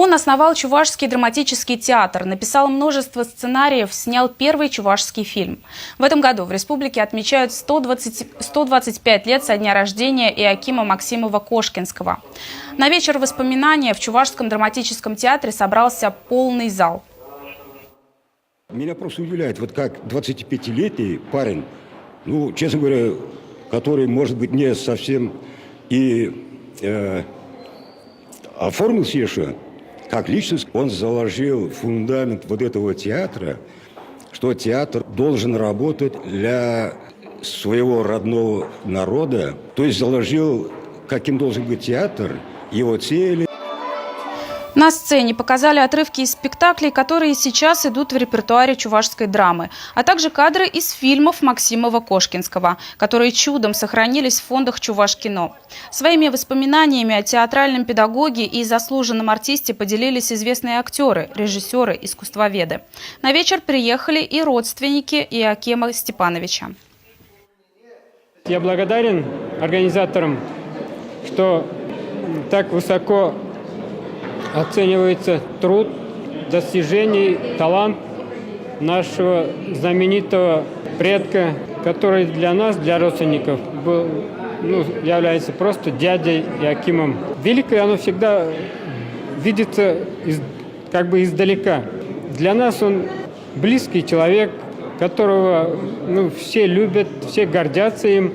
Он основал Чувашский драматический театр, написал множество сценариев, снял первый чувашский фильм. В этом году в республике отмечают 125 лет со дня рождения Иоакима Максимова-Кошкинского. На вечер воспоминания в Чувашском драматическом театре собрался полный зал. Меня просто удивляет, вот как 25-летний парень, честно говоря, который, может быть, не совсем и оформился еще, как личность, он заложил фундамент вот этого театра, что театр должен работать для своего родного народа, то есть заложил, каким должен быть театр, его цели. На сцене показали отрывки из спектаклей, которые сейчас идут в репертуаре чувашской драмы, а также кадры из фильмов Максимова-Кошкинского, которые чудом сохранились в фондах Чувашкино. Своими воспоминаниями о театральном педагоге и заслуженном артисте поделились известные актеры, режиссеры, искусствоведы. На вечер приехали и родственники Иоакима Степановича. Я благодарен организаторам, что так высоко оценивается труд, достижений, талант нашего знаменитого предка, который для нас, для родственников, является просто дядей Иоакимом. Великое оно всегда видится издалека. Для нас он близкий человек, которого все любят, все гордятся им.